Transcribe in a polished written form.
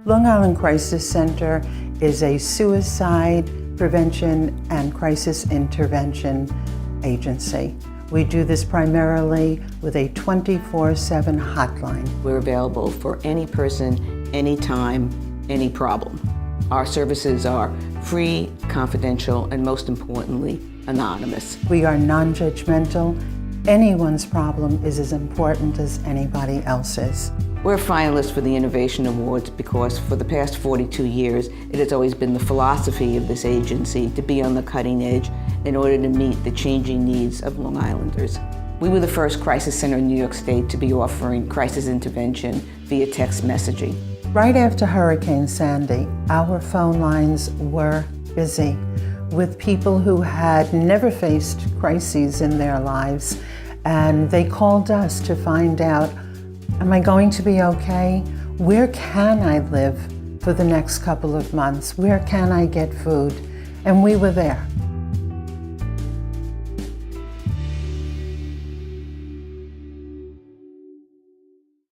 Long Island Crisis Center is a suicide prevention and crisis intervention agency. We do this primarily with a 24/7 hotline. We're available for any person, anytime, any problem. Our services are free, confidential, and most importantly, anonymous. We are non-judgmental. Anyone's problem is as important as anybody else's. We're finalists for the Innovation Awards because for the past 42 years, it has always been the philosophy of this agency to be on the cutting edge in order to meet the changing needs of Long Islanders. We were the first crisis center in New York State to be offering crisis intervention via text messaging. Right after Hurricane Sandy, our phone lines were busy with people who had never faced crises in their lives, and they called us to find out, am I going to be okay? Where can I live for the next couple of months? Where can I get food? And we were there.